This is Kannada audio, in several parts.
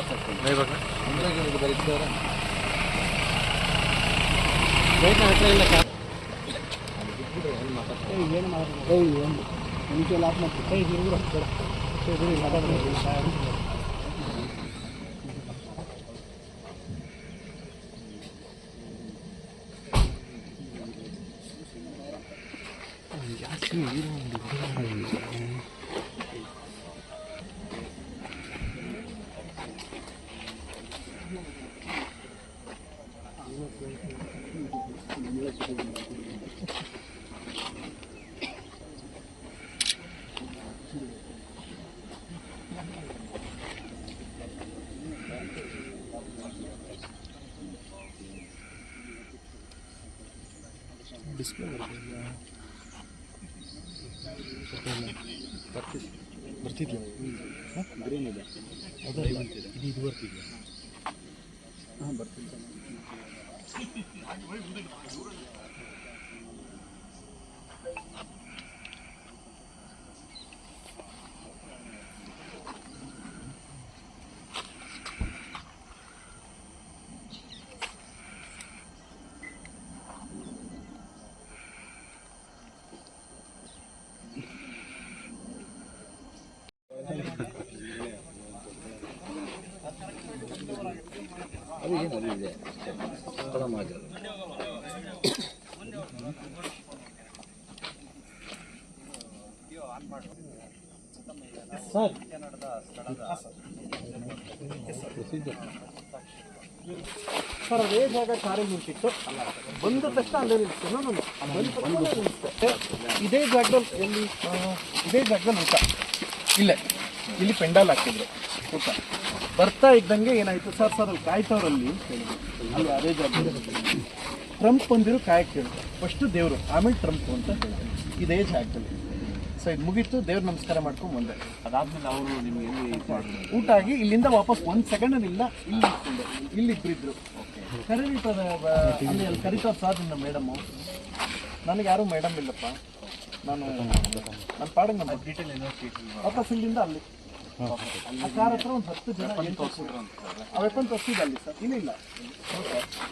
ಇವಾಗ ಏನು ಡಿಸ್ಪ್ಲೇ ಬರ್ತಿದ್ಯಾ? ಗ್ರೀನ್ ಇದೆ, ಅದು ಇದು ಬರ್ತಿದ್ಯಾ? ಹಾಂ ಬರ್ತಿದ್ದ. ಅದು ಏನು ಅದು ಇದೆ ಸರ್ ಸರ್ ಅದೇ ಜಾಗ ಕಾರೇ ನಿಂತಿತ್ತು, ಬಂದ ತಕ್ಷಣ ಅಲ್ಲೇ ನಿಲ್ಲಿಸುತ್ತೆ. ಇದೇ ಜಾಗದಲ್ಲಿ ಎಲ್ಲಿ ಇದೇ ಜಾಗದಲ್ಲಿ ಊಟ ಇಲ್ಲೇ ಇಲ್ಲಿ ಪೆಂಡಾಲ್ ಹಾಕಿದ್ರು ಊಟ. ಬರ್ತಾ ಇದ್ದಂಗೆ ಏನಾಯ್ತು ಸರ್ ಅಲ್ಲಿ ಕಾಯ್ತವ್ರಲ್ಲಿ ಅಲ್ಲಿ ಅದೇ ಜಾಗದಲ್ಲಿ ಟ್ರಂಪ್ ಬಂದಿರೋ ಕಾಯಕ್ಕೆ ಹೇಳಿದ್ರು. ಫಸ್ಟು ದೇವರು, ಆಮೇಲೆ ಟ್ರಂಪ್ ಅಂತ ಹೇಳಿದ್ರು ಇದೇ ಜಾಗದಲ್ಲಿ. ಸೊ ಇದು ಮುಗೀತು, ದೇವ್ರ ನಮಸ್ಕಾರ ಮಾಡ್ಕೊಂಡು ಬಂದೆ. ಅದಾದ್ಮೇಲೆ ಅವರು ನಿಮ್ಗೆ ಊಟ ಆಗಿ ಇಲ್ಲಿಂದ ವಾಪಸ್ 1 ಸೆಕೆಂಡ್ ಇಲ್ಲ ಇಲ್ಲಿ ಇಬ್ಬರಿದ್ರು. ಕರೀತಾರೆ ಅಲ್ಲಿ ಕರೀತಾರೆ ಸರ್ ನಿನ್ನ ಮೇಡಮು. ನನಗೆ ಯಾರೂ ಮೇಡಮ್ ಇಲ್ಲಪ್ಪ, ನಾನು ಪಾಡಿಗೆ ನಮ್ಮ ಡೀಟೇಲ್ ವಾಪಸ್ ಇಲ್ಲಿಂದ ಅಲ್ಲಿ ಆ ಕಾರ್ ಹತ್ರ ಒಂದು 10 ಜನ ಅವೆಕೊಂಡು ತೋರಿಸಿದ ಅಲ್ಲಿ ಸರ್. ಇಲ್ಲ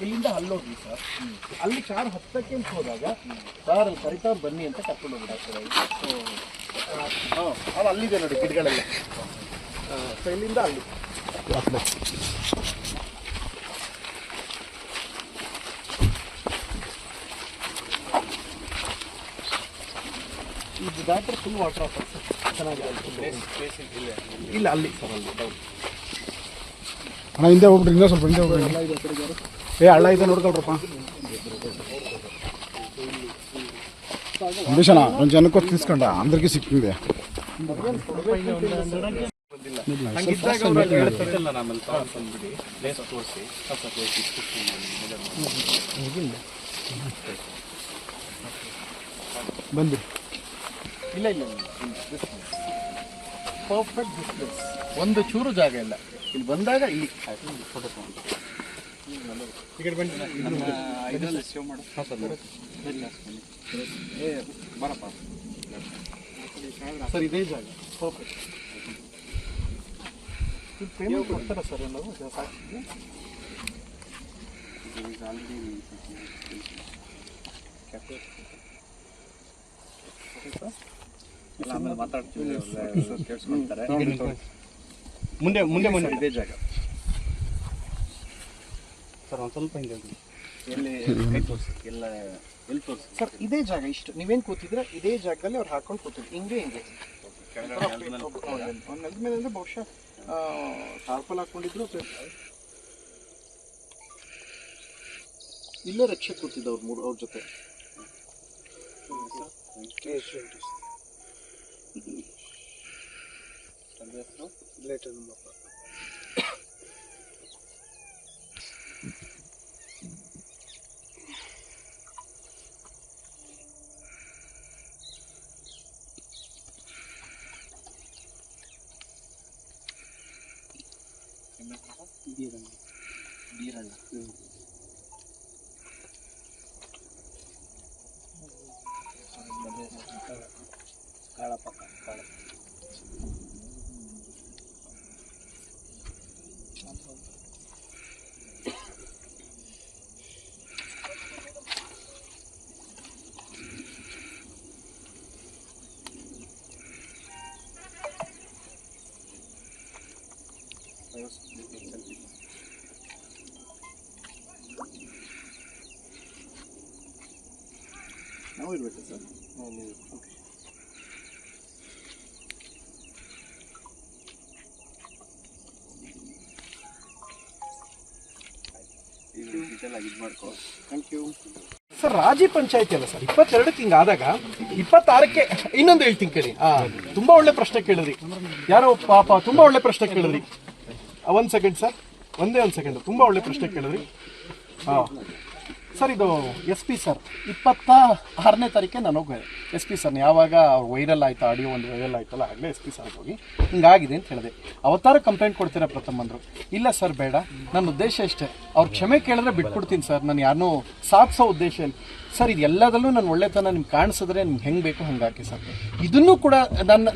ಇಲ್ಲಿಂದ ಅಲ್ಲೋಗಿ ಸರ್, ಅಲ್ಲಿ ಕಾರ್ ಹತ್ತಕ್ಕೆ ಅಂತ ಹೋದಾಗ ಸರ್ ಅಲ್ಲಿ ಕರಿತಾವ್ರು ಬನ್ನಿ ಅಂತ ಕರ್ಕೊಂಡು ಹೋಗ್ಬಿಡ. ಅದು ಅಲ್ಲಿದೆ ನೋಡಿ ಗಿಡಗಳೆಲ್ಲ. ಸೊ ಇಲ್ಲಿಂದ ಅಲ್ಲಿ ಇದು ದಾಟ್ರೆ ಫುಲ್ ವಾಟರ್ ಆಫ್ ಚೆನ್ನಾಗಿದೆ. ಇಲ್ಲ ಅಲ್ಲಿ ಸರ್ ಅಲ್ಲಿ ಅಣ್ಣ ಹಿಂದೆ ಹೋಗ್ಬಿಟ್ರಿ, ಇನ್ನೂ ಸ್ವಲ್ಪ ಹಿಂದೆ ಹೋಗ್ರಿ. ಹಳ್ಳ ಇದೆ ನೋಡ್ಕೊಳ್ರಪ್ಪ. ಅಂಬರೀಷಣ ಒಂದು ಜನಕ್ಕೆ తీసుಕೊಂಡ అందరికీ ಸಿಕ್ಕಿದೆ. ಬಂದ್ರಿ ಇಲ್ಲ ಪರ್ಫೆಕ್ಟ್ ಡಿಸ್ಪ್ಲೇಸ್, ಒಂದು ಚೂರು ಜಾಗ ಇಲ್ಲ. ಇಲ್ಲಿ ಬಂದಾಗ ಇಲ್ಲಿ ಫೋಟೋ ತಗೊಂಡು ಬರಪ್ಪ ಸರ್ ಇದೇ ಜಾಗ ಪರ್ಫೆಕ್ಟ್. ಇದು ಪೇಮೆಂಟ್ ಕೊಡ್ತಾರಾ ಸರ್ ನಾವು ಸಾಕ್ಷಿಗೆ? ಆಮೇಲೆ ಮಾತಾಡ್ತೀವಿ, ಕೇಳಿಸ್ಕೊಳ್ತಾರೆ. ಮುಂದೆ ಇದೇ ಜಾಗ ಸರ್. ಒಂದು ಸ್ವಲ್ಪ ಹಿಂಗೆ ಎಲ್ಲಿ ಎಲ್ಲ ಎಲ್ಲಿ ತೋರಿಸಿ ಸರ್ ಇದೇ ಜಾಗ. ಇಷ್ಟು ನೀವೇನು ಕೂತಿದ್ರೆ ಇದೇ ಜಾಗದಲ್ಲಿ ಅವ್ರು ಹಾಕೊಂಡು ಕೂತಿದ್ರು ಹಿಂಗೆ ಒಂದು ನೆಲದ ಮೇಲೆ ಅಂದರೆ ಬಹುಶಃ ಟಾರ್ಪಲ್ ಹಾಕೊಂಡಿದ್ರು. ಇಲ್ಲೇ ರಕ್ಷೆ ಕೂತಿದ್ದ ಅವ್ರ ಜೊತೆ. ಬೀರಣ್ಣ ಕಾಳಪ್ಪ ನಾವು ಇರ್ಬೇಕು sir. Okay. Thank you sir. ರಾಜಿ ಪಂಚಾಯತಿ ಅಲ್ಲ ಸರ್, 22ಕ್ಕೆ ಹಿಂಗಾದಾಗ 26ಕ್ಕೆ ಇನ್ನೊಂದು ಹೇಳ್ತೀನಿ ಕೇಳಿ. ತುಂಬಾ ಒಳ್ಳೆ ಪ್ರಶ್ನೆ ಕೇಳಿದ್ರಿ, ಯಾರೋ ಪಾಪ ತುಂಬಾ ಒಳ್ಳೆ ಪ್ರಶ್ನೆ ಕೇಳಿದ್ರಿ. ಒಂದು ಸೆಕೆಂಡ್ ಸರ್, ಒಂದೇ ಒಂದು ಸೆಕೆಂಡ್. ತುಂಬಾ ಒಳ್ಳೆ ಪ್ರಶ್ನೆ ಕೇಳಿದ್ರಿ. ಸರ್, ಇದು ಎಸ್ ಪಿ ಸರ್ 26ನೇ ತಾರೀಕೆ ನಾನು ಹೋಗಿ ಎಸ್ ಪಿ ಸರ್ನ ಯಾವಾಗ ವೈರಲ್ ಆಯ್ತು, ಆಡಿಯೋ ಒಂದು ವೈರಲ್ ಆಯ್ತಲ್ಲ, ಆಗಲೇ ಎಸ್ ಪಿ ಸರ್ಗೆ ಹೋಗಿ ಹಿಂಗಾಗಿದೆ ಅಂತ ಹೇಳಿದೆ. ಅವತ್ತಾರು ಕಂಪ್ಲೇಂಟ್ ಕೊಡ್ತೀರಾ ಪ್ರಥಮ್ ಅಂದರು. ಇಲ್ಲ ಸರ್ ಬೇಡ, ನನ್ನ ಉದ್ದೇಶ ಇಷ್ಟೇ, ಅವ್ರು ಕ್ಷಮೆ ಕೇಳಿದ್ರೆ ಬಿಟ್ಬಿಡ್ತೀನಿ ಸರ್, ನಾನು ಯಾರನ್ನೂ ಸಾಧಿಸೋ ಉದ್ದೇಶ ಇಲ್ಲ ಸರ್. ಇದು ಎಲ್ಲದಲ್ಲೂ ನನ್ನ ಒಳ್ಳೆತನ ನಿಮ್ಗೆ ಕಾಣಿಸಿದ್ರೆ ನಿಮ್ಗೆ ಹೆಂಗೆ ಬೇಕು ಹಂಗೆ ಹಾಕಿ ಸರ್. ಇದನ್ನು ಕೂಡ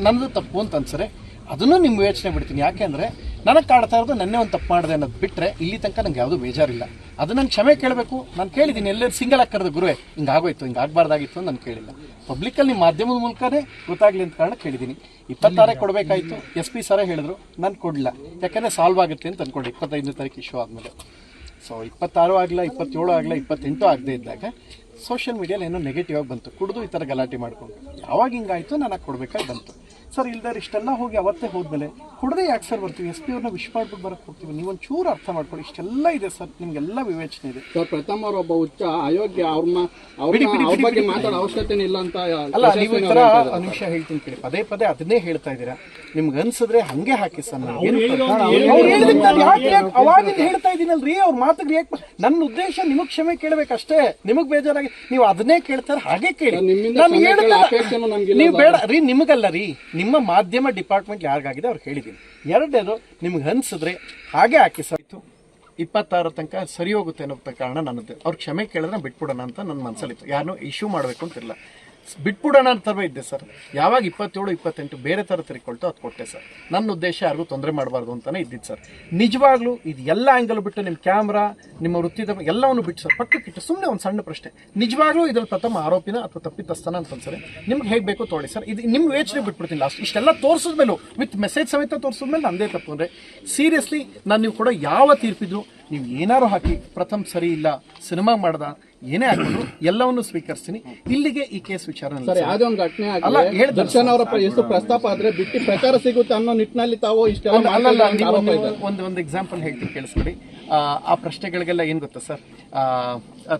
ನನ್ನದು ತಪ್ಪು ಅಂತ ಅನ್ಸರೆ ಅದನ್ನು ನಿಮ್ಮ ಯೋಚನೆ ಬಿಡ್ತೀನಿ. ಯಾಕೆ ಅಂದರೆ ನನಗೆ ಕಾಡ್ತಾ ಇರೋದು ನನ್ನೇ ಒಂದು ತಪ್ಪು ಮಾಡಿದೆ ಅನ್ನೋದು ಬಿಟ್ಟರೆ ಇಲ್ಲಿ ತನಕ ನಂಗೆ ಯಾವುದೂ ಬೇಜಾರಿಲ್ಲ. ಅದು ನಾನು ಕ್ಷಮೆ ಕೇಳಬೇಕು. ನಾನು ಕೇಳಿದ್ದೀನಿ, ಎಲ್ಲರೂ ಸಿಂಗಲ್ ಆಗಿ ಕರೆದು ಗುರುವೆ ಹಿಂಗಾಗೋಯ್ತು, ಹಿಂಗಾಗಬಾರ್ದಾಗಿತ್ತು ಅಂತ ನಾನು ಕೇಳಿಲ್ಲ. ಪಬ್ಲಿಕಲ್ಲಿ ನಿಮ್ಮ ಮಾಧ್ಯಮದ ಮೂಲಕನೇ ಗೊತ್ತಾಗಲಿ ಅಂತ ಕಾರಣ ಕೇಳಿದ್ದೀನಿ. 26 ಕೊಡಬೇಕಾಯಿತು, ಎಸ್ ಪಿ ಸರೇ ಹೇಳಿದ್ರು, ನಾನು ಕೊಡಲಿಲ್ಲ. ಯಾಕಂದರೆ ಸಾಲ್ವ್ ಆಗುತ್ತೆ ಅಂತ ಅಂದ್ಕೊಂಡು 25ನೇ ತಾರೀಕು ಇಶ್ಯೂ ಆದಮೇಲೆ. ಸೊ 26 ಆಗಲ್ಲ, 27 ಆಗಲ್ಲ, 28 ಆಗದೆ ಇದ್ದಾಗ ಸೋಷಿಯಲ್ ಮೀಡಿಯಲ್ಲಿ ಏನೋ ನೆಗೆಟಿವ್ ಆಗಿ ಬಂತು, ಕುಡಿದು ಈ ಥರ ಗಲಾಟೆ ಮಾಡ್ಕೊಂಡು. ಯಾವಾಗ ಹಿಂಗಾಯಿತು ನನಗೆ ಕೊಡಬೇಕಾಗಿ ಬಂತು ಸರ್. ಇಲ್ದಾರೆ ಇಷ್ಟೆಲ್ಲ ಹೋಗಿ ಅವತ್ತೇ ಹೋದ್ಮೇಲೆ ಕುಡ್ದೇ ಯಾಕೆ ಸರ್ ಬರ್ತೀವಿ, ಎಸ್ ಪಿ ಅವ್ರನ್ನ ವಿಶ್ ಮಾಡ್ಬಿಟ್ಟು ಬರಕ್ಕೆ ಹೋಗ್ತೀವಿ. ನೀವೊಂದು ಚೂರು ಅರ್ಥ ಮಾಡ್ಕೊಳ್ಳಿ. ಇಷ್ಟೆಲ್ಲ ಇದೆ ಸರ್, ನಿಮ್ಗೆಲ್ಲ ವಿವೇಚನೆ ಇದೆ ಸರ್. ಪ್ರಥಮ್ ಅವ್ರ ಒಬ್ಬ ಹುಚ್ಚ ಅಯೋಗ್ಯ, ಅವ್ರ ಬಗ್ಗೆ ಮಾತಾಡೋ ಅವಶ್ಯಕತೆ ಇಲ್ಲ ಅಂತ ಅಲ್ಲ. ನೀವು ಈ ಥರ ನಿಮಿಷ ಹೇಳ್ತೀನಿ ಕೇಳಿ, ಪದೇ ಪದೇ ಅದನ್ನೇ ಹೇಳ್ತಾ ಇದ್ದೀರಾ. ನಿಮ್ಗೆ ಅನ್ಸಿದ್ರೆ ಹಂಗೆ ಹಾಕಿ ಸರ್. ಅವಾಗಿಂದ ಹೇಳ್ತಾ ಇದ್ದೀನಲ್ರಿ, ಅವ್ರ ಮಾತಿಗೆ ರಿಯಾಕ್ಟ್. ನನ್ನ ಉದ್ದೇಶ ನಿಮಗೆ ಕ್ಷಮೆ ಕೇಳಬೇಕಷ್ಟೇ. ನಿಮಗೆ ಬೇಜಾರಾಗಿ ನೀವು ಅದನ್ನೇ ಕೇಳ್ತಾರೆ, ಹಾಗೆ ಕೇಳಿ. ನೀವು ಬೇಡ ರೀ, ನಿಮಗಲ್ಲ ರೀ, ನಿಮ್ಮ ಮಾಧ್ಯಮ ಡಿಪಾರ್ಟ್ಮೆಂಟ್ ಯಾರಿಗಾಗಿದೆ ಅವ್ರು ಹೇಳಿದ್ದೀನಿ. ಎರಡನೇದು, ನಿಮ್ಗೆ ಅನ್ಸಿದ್ರೆ ಹಾಗೆ ಹಾಕಿ ಸರ್. 26 ತನಕ ಸರಿ ಹೋಗುತ್ತೆ ಅನ್ನೋ ಕಾರಣ ನನ್ನದು. ಅವ್ರು ಕ್ಷಮೆ ಕೇಳಿದ್ರೆ ಬಿಟ್ಬಿಡೋಣ ಅಂತ ನನ್ನ ಮನಸ್ಸಲ್ಲಿತ್ತು. ಯಾರನ್ನೂ ಇಶ್ಯೂ ಮಾಡಬೇಕು ಅಂತಿಲ್ಲ, ಬಿಟ್ಬಿಡೋಣ ಅಂತ ಇದ್ದೆ ಸರ್. ಯಾವಾಗ 27, 28 ಬೇರೆ ಥರ ತಿರ್ಕೊಳ್ತು ಅದು ಕೊಟ್ಟೆ ಸರ್. ನನ್ನ ಉದ್ದೇಶ ಯಾರಿಗೂ ತೊಂದರೆ ಮಾಡಬಾರ್ದು ಅಂತಲೇ ಇದ್ದಿದ್ದು ಸರ್. ನಿಜವಾಗ್ಲೂ ಇದು ಎಲ್ಲ ಆ್ಯಂಗಲ್ ಬಿಟ್ಟು ನಿಮ್ಮ ಕ್ಯಾಮ್ರಾ, ನಿಮ್ಮ ವೃತ್ತಿದ ಎಲ್ಲವನ್ನು ಬಿಟ್ಟು ಸರ್ ಪಕ್ಕಕ್ಕಿಟ್ಟು ಸುಮ್ಮನೆ ಒಂದು ಸಣ್ಣ ಪ್ರಶ್ನೆ, ನಿಜವಾಗ್ಲೂ ಇದ್ರಲ್ಲಿ ಪ್ರಥಮ ಆರೋಪಿನ ಅಥವಾ ತಪ್ಪಿತಸ್ಥನ ಅಂತ ಅನ್ಸರೆ ನಿಮ್ಗೆ ಹೇಗೆ ಬೇಕೋ ತೊಗೊಳ್ಳಿ ಸರ್. ಇದು ನಿಮ್ಮ ಯೋಚನೆ ಬಿಟ್ಬಿಡ್ತೀನಿ. ಲಾಸ್ಟ್ ಇಷ್ಟೆಲ್ಲ ತೋರಿಸಿದ್ಮೇಲೂ ವಿತ್ ಮೆಸೇಜ್ ಸಮೇತ ತೋರಿಸಿದ್ಮೇಲೆ ನಂದೇ ತಪ್ಪು ಅಂದರೆ ಸೀರಿಯಸ್ಲಿ ನಾನು ನೀವು ಕೂಡ ಯಾವ ತೀರ್ಪಿದ್ರು ನೀವು ಏನಾರು ಹಾಕಿ ಪ್ರಥಮ್ ಸರಿ ಇಲ್ಲ, ಸಿನಿಮಾ ಮಾಡ್ದ, ಏನೇ ಆಗ್ಬೋದು ಎಲ್ಲವನ್ನು ಸ್ವೀಕರಿಸ್ತೀನಿ. ಇಲ್ಲಿಗೆ ಈ ಕೇಸ್ ವಿಚಾರ ಯಾವುದೇ ಒಂದು ಘಟನೆ ಆಗಲಿ, ದರ್ಶನ್ ಅವರ ಎಷ್ಟು ಪ್ರಸ್ತಾಪ ಆದ್ರೆ ಬಿಟ್ಟು ಪ್ರಚಾರ ಸಿಗುತ್ತೆ ಅನ್ನೋ ನಿಟ್ಟಿನಲ್ಲಿ ತಾವು ಇಷ್ಟೆಲ್ಲ ಒಂದು ಎಕ್ಸಾಂಪಲ್ ಹೇಳ್ತೀನಿ ಕೇಳಿಸ್ಕೊಡಿ. ಆ ಪ್ರಶ್ನೆಗಳಿಗೆಲ್ಲ ಏನು ಗೊತ್ತಾ ಸರ್,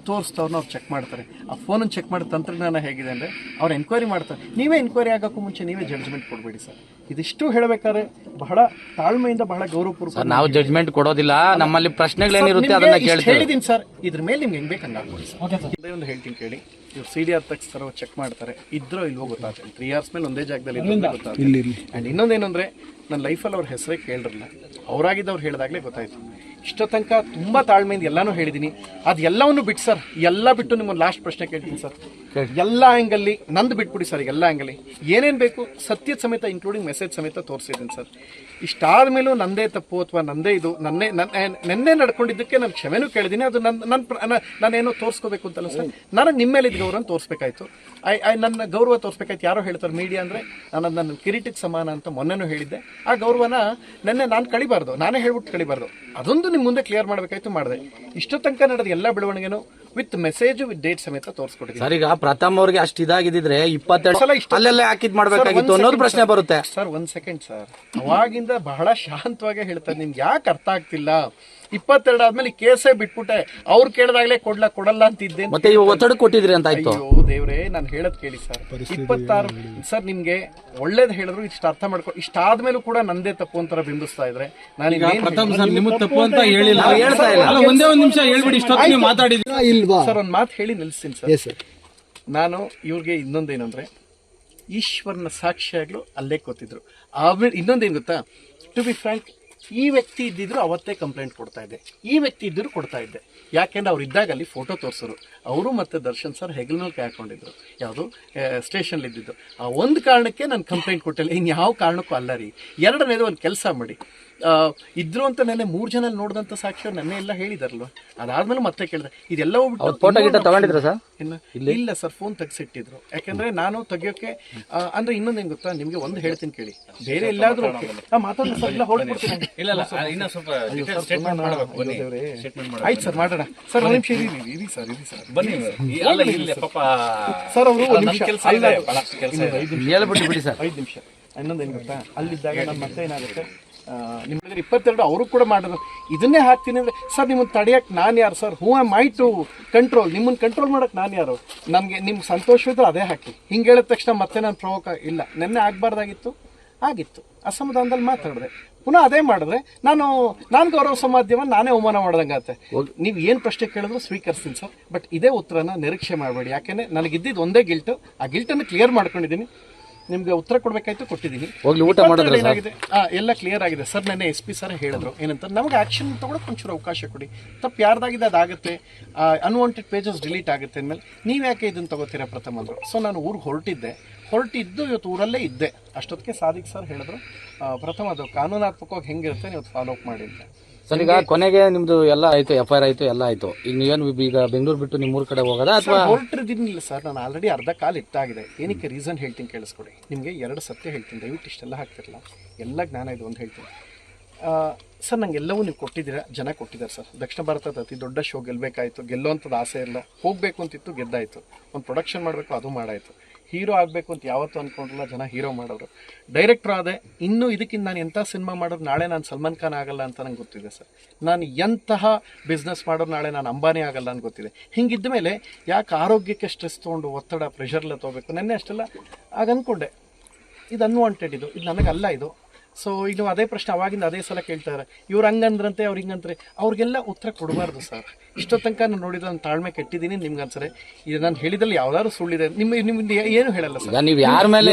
ತೋರಿಸ್ತವ್ರನ್ನ ಅವ್ರು ಚೆಕ್ ಮಾಡ್ತಾರೆ. ಆ ಫೋನನ್ನು ಚೆಕ್ ಮಾಡೋ ತಂತ್ರಜ್ಞಾನ ಹೇಗಿದೆ ಅಂದರೆ ಅವ್ರು ಎನ್ಕ್ವೈರಿ ಮಾಡ್ತಾರೆ. ನೀವೇ ಎನ್ಕ್ವೈರಿ ಆಗೋಕ್ಕೂ ಮುಂಚೆ ನೀವೇ ಜಡ್ಜ್ಮೆಂಟ್ ಕೊಡಬೇಡಿ ಸರ್. ಇದಿಷ್ಟು ಹೇಳಬೇಕಾದ್ರೆ ಬಹಳ ತಾಳ್ಮೆಯಿಂದ, ಬಹಳ ಗೌರವಪೂರ್ವಕ. ನಾವು ಜಡ್ಜ್ಮೆಂಟ್ ಕೊಡೋದಿಲ್ಲ, ನಮ್ಮಲ್ಲಿ ಪ್ರಶ್ನೆಗಳೇನಿರುತ್ತೆ ಅದನ್ನ ಹೇಳಿದ್ದೀನಿ ಸರ್. ಇದ್ರ ಮೇಲೆ ನಿಮ್ಗೆ ಹೆಂಗ್ ಬೇಕು ಹಂಗಾಗ್ಬೋದು ಸರ್. ಒಂದು ಹೇಳ್ತೀನಿ ಕೇಳಿ, ಇವ್ರು CDR ತೆಗ್ಸ್ತಾರೋ ಚೆಕ್ ಮಾಡ್ತಾರೆ, ಇದ್ರೋ ಇಲ್ವೋ ಗೊತ್ತಾಗ್ತದೆ. 3 years ಮೇಲೆ ಒಂದೇ ಜಾಗದಲ್ಲಿ ಗೊತ್ತಾಗ್ತದೆ. ಆ್ಯಂಡ್ ಇನ್ನೊಂದೇನು ಅಂದರೆ ನನ್ನ ಲೈಫಲ್ಲಿ ಅವ್ರ ಹೆಸರೇ ಕೇಳಿರಲಿಲ್ಲ, ಅವರಾಗಿದ್ದವ್ರು ಹೇಳಿದಾಗಲೇ ಗೊತ್ತಾಯ್ತು. ಇಷ್ಟೋ ತನಕ ತುಂಬ ತಾಳ್ಮೆಯಿಂದ ಎಲ್ಲಾನು ಹೇಳಿದ್ದೀನಿ. ಅದು ಎಲ್ಲವನ್ನು ಬಿಟ್ಟು ಸರ್, ಎಲ್ಲ ಬಿಟ್ಟು ನಿಮ್ಮೊಂದು ಲಾಸ್ಟ್ ಪ್ರಶ್ನೆ ಕೇಳ್ತೀನಿ ಸರ್. ಎಲ್ಲ ಆ್ಯಂಗಲ್ಲಿ ನಂದು ಬಿಟ್ಬಿಡಿ ಸರ್. ಎಲ್ಲ ಆ್ಯಂಗಲ್ಲಿ ಏನೇನು ಬೇಕು ಸತ್ಯದ ಸಮೇತ ಇನ್ಕ್ಲೂಡಿಂಗ್ ಮೆಸೇಜ್ ಸಮೇತ ತೋರಿಸಿದ್ದೀನಿ ಸರ್. ಇಷ್ಟಾದ ಮೇಲೂ ನಂದೇ ತಪ್ಪು ಅಥವಾ ನಂದೇ ಇದು ನೆನ್ನೆ ನಡ್ಕೊಂಡಿದ್ದಕ್ಕೆ ನಾನು ಕ್ಷಮೆನೂ ಕೇಳಿದ್ದೀನಿ. ಅದು ನಾನೇನೋ ತೋರಿಸ್ಕೋಬೇಕು ಅಂತಲ್ಲ ಸರ್, ನನಗೆ ನಿಮ್ಮ ಮೇಲೆ ಇದು ಗೌರವ ತೋರಿಸ್ಬೇಕಾಯ್ತು. ನನ್ನ ಗೌರವ ತೋರಿಸ್ಬೇಕಾಯ್ತು. ಯಾರೋ ಹೇಳ್ತಾರೆ ಮೀಡಿಯಾ ಅಂದರೆ ನನ್ನ ಕಿರೀಟಕ್ಕೆ ಸಮಾನ ಅಂತ ಮೊನ್ನೆನೂ ಹೇಳಿದ್ದೆ. ಆ ಗೌರವನ ನೆನ್ನೆ ನಾನು ಕಳಿಬಾರ್ದು, ನಾನೇ ಹೇಳ್ಬಿಟ್ಟು ಕಳಿಬಾರ್ದು. ಅದೊಂದು ನಿಮ್ಮ ಮುಂದೆ ಕ್ಲಿಯರ್ ಮಾಡಬೇಕಾಯ್ತು, ಮಾಡಿದೆ. ಇಷ್ಟೋ ತನಕ ನಡೆದ ಎಲ್ಲ ಬೆಳವಣಿಗೆನೂ ವಿತ್ ಮೆಸೇಜ್ ವಿತ್ ಡೇಟ್ ಸಮೇತ ತೋರಿಸ್ಕೊಟ್ಟಿದ್ದೀನಿ ಸರ್. ಈಗ ಪ್ರಥಮ್ ಅವ್ರಿಗೆ ಅಷ್ಟು ಇದಾಗಿದ್ರೆ 22 ಅಲ್ಲೆಲ್ಲ ಹಾಕಿದ್ ಮಾಡ್ಬೇಕಾಗಿತ್ತು ಅನ್ನೋದು ಪ್ರಶ್ನೆ ಬರುತ್ತೆ ಸರ್. 1 second ಸರ್, ಅವಾಗಿಂದ ಬಹಳ ಶಾಂತವಾಗಿ ಹೇಳ್ತಾರೆ. ನಿಮ್ಗೆ ಯಾಕೆ ಅರ್ಥ ಆಗ್ತಿಲ್ಲ? 22 ಆದ್ಮೇಲೆ ಕೇಸೇ ಬಿಟ್ಬಿಟ್ಟೆ. ಅವ್ರು ಕೇಳಿದಾಗಲೇ ಕೊಡಲ್ಲ ಅಂತಿದ್ದೆ. ಮತ್ತೆ ಇವಾಗ ಒತ್ತಡ ಕೊಟ್ಟಿದ್ರಿ ಅಂತ ಆಯ್ತು. ಅಯ್ಯೋ ದೇವ್ರೆ, ನಾನು ಹೇಳದ್ ಕೇಳಿ ಸರ್. 26 ಸರ್, ನಿಮ್ಗೆ ಒಳ್ಳೇದು ಹೇಳಿದ್ರು ಇಷ್ಟು ಅರ್ಥ ಮಾಡ್ಕೊ. ಇಷ್ಟಾದ್ಮೇಲೂ ಕೂಡ ನಂದೇ ತಪ್ಪು ಅಂತಾರ ಬಿಂಬಿಸ್ತಾ ಇದ್ರೆ ನಿಮಗೆ ತಪ್ಪು ಅಂತ ಹೇಳಿಲ್ಲ, ಹೇಳ್ತಾ ಇಲ್ಲ. ಒಂದೇ ಒಂದು ನಿಮಿಷ ಹೇಳ್ಬಿಡಿ, ಇಷ್ಟೊತ್ತು ನೀವು ಮಾತಾಡಿದ್ರಿ ಸರ್. ಒಂದು ಮಾತು ಹೇಳಿ ನಿಲ್ಲಿಸ್ತೀನಿ ಸರ್. ನಾನು ಇವ್ರಿಗೆ ಇನ್ನೊಂದೇನಂದ್ರೆ ಈಶ್ವರನ ಸಾಕ್ಷಿಯಾಗ್ಲೂ ಅಲ್ಲೇ ಕೂತಿದ್ರು. ಆಮೇಲೆ ಇನ್ನೊಂದೇನು ಗೊತ್ತಾ, ಟು ಬಿ ಫ್ರಾಂಕ್, ಈ ವ್ಯಕ್ತಿ ಇದ್ದಿದ್ರು ಅವತ್ತೇ ಕಂಪ್ಲೇಂಟ್ ಕೊಡ್ತಾ ಇದ್ದೆ, ಈ ವ್ಯಕ್ತಿ ಇದ್ದರೂ ಕೊಡ್ತಾ ಇದ್ದೆ. ಯಾಕೆಂದ್ರೆ ಅವ್ರು ಇದ್ದಾಗ ಅಲ್ಲಿ ಫೋಟೋ ತೋರಿಸೋರು. ಅವರು ಮತ್ತು ದರ್ಶನ್ ಸರ್ ಹೆಗಲ ಮೇಲೆ ಕೈ ಹಾಕೊಂಡಿದ್ರು, ಯಾವುದು ಸ್ಟೇಷನ್ಲಿ ಇದ್ದಿದ್ದು. ಆ ಒಂದು ಕಾರಣಕ್ಕೆ ನಾನು ಕಂಪ್ಲೇಂಟ್ ಕೊಟ್ಟಿಲ್ಲ, ಇನ್ನು ಯಾವ ಕಾರಣಕ್ಕೂ ಅಲ್ಲ ರೀ. ಎರಡನೇದು ಒಂದು ಕೆಲಸ ಮಾಡಿ, ಇದ್ರು ಅಂತ ನೆನ್ನೆ 3 ಜನ ನೋಡಿದಂತ ಸಾಕ್ಷಿಯವ್ರು ನೆನ್ನೆ ಎಲ್ಲ ಹೇಳಿದಾರಲ್ವ. ಅದಾದ್ಮೇಲೆ ಮತ್ತೆ ಕೇಳಿದೆ ಇದೆಲ್ಲವೂ ಬಿಟ್ಟು ಫೋಟೋ ಗಿಟ ತಗೊಂಡಿದ್ರ ಸರ್? ಇಲ್ಲ ಸರ್, ಫೋನ್ ತೆಗ್ಸಿಟ್ಟಿದ್ರು. ಯಾಕಂದ್ರೆ ನಾನು ತೆಗಿಯೋಕೆ ಅಂದ್ರೆ ಇನ್ನೊಂದೇನ್ ಗೊತ್ತಾ ನಿಮ್ಗೆ ಒಂದು ಹೇಳ್ತೀನಿ ಕೇಳಿ, ಬೇರೆ ಎಲ್ಲಾದ್ರೂ ಮಾತಾಡೋದು ಸರ್, ಇಲ್ಲ ಹೊರಡ್ಬಿಡ್ತೀನಿ. ಆಯ್ತು ಸರ್, ಮಾಡೋಣ ಸರ್. ಒಂದು ನಿಮಿಷ ಇರಿ ಸರ್, ಬನ್ನಿ ಸರ್. ಅವರು ಹೇಳ್ಬಿಟ್ಟು ಬಿಡಿ ಸರ್. 5 ನಿಮಿಷ. ಇನ್ನೊಂದೇನು ಗೊತ್ತಾ, ಅಲ್ಲಿದ್ದಾಗ ನಾನು ಮತ್ತೆ ಏನಾಗುತ್ತೆ ನಿಮ್ಗೆ 22 ಅವರು ಕೂಡ ಮಾಡೋದು ಇದನ್ನೇ ಹಾಕ್ತೀನಿ ಅಂದ್ರೆ ಸರ್ ನಿಮ್ಮನ್ನು ತಡೆಯಕ್ಕೆ ನಾನು ಯಾರು sir? Who am I to control? ನಿಮ್ಮನ್ನು ಕಂಟ್ರೋಲ್ ಮಾಡಕ್ಕೆ ನಾನು ಯಾರು? ನಮಗೆ ನಿಮ್ಗೆ ಸಂತೋಷವಿದ್ರೆ ಅದೇ ಹಾಕಿ. ಹಿಂಗೆ ಹೇಳಿದ ತಕ್ಷಣ ಮತ್ತೆ ನಾನು ಪ್ರವೋಕ ಇಲ್ಲ. ನೆನ್ನೆ ಆಗಬಾರ್ದಾಗಿತ್ತು, ಆಗಿತ್ತು. ಅಸಮಾಧಾನದಲ್ಲಿ ಮಾತಾಡಿದೆ, ಪುನಃ ಅದೇ ಮಾಡಿದ್ರೆ ನಾನು ಗೌರವ ಸಮಾಧ್ಯಮ ನಾನೇ ಅವಮಾನ ಮಾಡ್ದಂಗಾಗತ್ತೆ. ನೀವು ಏನು ಪ್ರಶ್ನೆ ಕೇಳಿದ್ರು ಸ್ವೀಕರಿಸ್ತೀನಿ ಸರ್, ಬಟ್ ಇದೇ ಉತ್ತರನ ನಿರೀಕ್ಷೆ ಮಾಡಬೇಡಿ. ಯಾಕೆಂದ್ರೆ ನನಗಿದ್ದಿದ್ದು ಒಂದೇ ಗಿಲ್ಟು, ಆ ಗಿಲ್ಟನ್ನು ಕ್ಲಿಯರ್ ಮಾಡ್ಕೊಂಡಿದ್ದೀನಿ. ನಿಮ್ಗೆ ಉತ್ತರ ಕೊಡ್ಬೇಕಾಯ್ತು, ಕೊಟ್ಟಿದ್ದೀನಿ. ಊಟ ಮಾಡಿದ್ರೆ ಏನಾಗಿದೆ ಎಲ್ಲ ಕ್ಲಿಯರ್ ಆಗಿದೆ ಸರ್. ನೆನ್ನೆ SP ಸರ್ ಹೇಳಿದ್ರು ಏನಂತ, ನಮಗೆ ಆಕ್ಷನ್ ತಗೊಳಕ್ ಒಂಚೂರು ಅವಕಾಶ ಕೊಡಿ. ತಪ್ಪು ಯಾರ್ದಾಗಿದೆ ಅದಾಗುತ್ತೆ, ಅನ್ವಾಂಟೆಡ್ ಪೇಜಸ್ ಡಿಲೀಟ್ ಆಗುತ್ತೆ ಅಂದಮೇಲೆ ನೀವು ಯಾಕೆ ಇದನ್ನು ತಗೋತೀರಾ ಪ್ರಥಮ ಅಂದರು. ಸೊ ನಾನು ಊರಿಗೆ ಹೊರಟಿದ್ದು ಇವತ್ತು ಊರಲ್ಲೇ ಇದ್ದೆ. ಅಷ್ಟೊತ್ತಿಗೆ ಸಾದಿಕ್ ಸರ್ ಹೇಳಿದ್ರು ಪ್ರಥಮ ಅದು ಕಾನೂನಾತ್ಮಕವಾಗಿ ಹೆಂಗಿರುತ್ತೆ ನೀವು ಫಾಲೋ ಅಪ್ ಮಾಡಿ ಅಂತ. ಸರ್ ಈಗ ಕೊನೆಗೆ ನಿಮ್ದು ಎಲ್ಲ ಆಯ್ತು, FIR ಆಯ್ತು, ಎಲ್ಲ ಆಯ್ತು. ಈಗ ನೀವೇನು ಈಗ ಬೆಂಗಳೂರು ಬಿಟ್ಟು ನಿಮ್ಮೂರ ಕಡೆ ಹೋಗೋದಾ ಅಥವಾ? ಹೊರಟಿದ್ದಿಲ್ಲ ಸರ್, ನಾನು ಆಲ್ರೆಡಿ ಅರ್ಧ ಕಾಲ ಇಟ್ಟಾಗಿದೆ. ಏನಕ್ಕೆ ರೀಸನ್ ಹೇಳ್ತೀನಿ ಕೇಳಿಸ್ಕೊಡಿ. ನಿಮಗೆ 2 ಸತ್ಯ ಹೇಳ್ತೀನಿ, ದಯವಿಟ್ಟು ಇಷ್ಟೆಲ್ಲ ಹಾಕ್ತಿರಲ್ಲ, ಎಲ್ಲ ಜ್ಞಾನ ಇದು ಒಂದು ಹೇಳ್ತೀನಿ ಸರ್. ನಂಗೆ ಎಲ್ಲವೂ ನೀವು ಕೊಟ್ಟಿದ್ದೀರಾ, ಜನ ಕೊಟ್ಟಿದ್ದಾರೆ ಸರ್. ದಕ್ಷಿಣ ಭಾರತದ ಅತಿ ದೊಡ್ಡ ಶೋ ಗೆಲ್ಲಬೇಕಾಯ್ತು, ಗೆಲ್ಲೋವಂಥದ್ದು ಆಸೆ ಇಲ್ಲ. ಹೋಗಬೇಕು ಅಂತಿತ್ತು, ಗೆದ್ದಾಯಿತು. ಒಂದು ಪ್ರೊಡಕ್ಷನ್ ಮಾಡಬೇಕು, ಅದು ಮಾಡಾಯಿತು. ಹೀರೋ ಆಗಬೇಕು ಅಂತ ಯಾವತ್ತೂ ಅಂದ್ಕೊಂಡಿಲ್ಲ, ಜನ ಹೀರೋ ಮಾಡೋರು. ಡೈರೆಕ್ಟ್ರ್ ಆದೆ, ಇನ್ನೂ ಇದಕ್ಕಿಂತ ನಾನು ಎಂಥ ಸಿನಿಮಾ ಮಾಡೋರು ನಾಳೆ ನಾನು ಸಲ್ಮಾನ್ ಖಾನ್ ಆಗಲ್ಲ ಅಂತ ನಂಗೆ ಗೊತ್ತಿದೆ ಸರ್. ನಾನು ಎಂತಹ ಬಿಸ್ನೆಸ್ ಮಾಡೋರು ನಾಳೆ ನಾನು ಅಂಬಾನಿ ಆಗಲ್ಲ ಅಂತ ಗೊತ್ತಿದೆ. ಹಿಂಗಿದ್ದ ಮೇಲೆ ಯಾಕೆ ಆರೋಗ್ಯಕ್ಕೆ ಸ್ಟ್ರೆಸ್ ತೊಗೊಂಡು ಒತ್ತಡ ಪ್ರೆಷರ್ಲ್ಲ ತೊಗೋಬೇಕು? ನೆನ್ನೆ ಅಷ್ಟೆಲ್ಲ ಆಗ ಅಂದ್ಕೊಂಡೆ ಇದು ಅನ್ವಾಂಟೆಡ್, ಇದು ನನಗಲ್ಲ ಇದು. ಸೊ ಈಗ ಅದೇ ಪ್ರಶ್ನೆ ಅವಾಗಿಂದ ಅದೇ ಸಲ ಕೇಳ್ತಾರೆ, ಇವ್ರು ಹಂಗಂದ್ರಂತೆ, ಅವ್ರು ಹಿಂಗಂದ್ರೆ. ಅವ್ರಿಗೆಲ್ಲ ಉತ್ತರ ಕೊಡಬಾರ್ದು ಸರ್. ಇಷ್ಟೋ ತನಕ ನಾನು ನೋಡಿದ್ರೆ ನಾನು ತಾಳ್ಮೆ ಕೆಟ್ಟಿದ್ದೀನಿ. ನಿಮ್ಗೆ ಅನ್ಸರೆ ಇದು ನಾನು ಹೇಳಿದಲ್ಲಿ ಯಾವ್ದಾದ್ರು ಸುಳ್ಳಿದೆ, ನಿಮ್ಮಿಂದ ಏನು ಹೇಳಲ್ಲ ಸರ್. ನೀವು ಯಾರ ಮೇಲೆ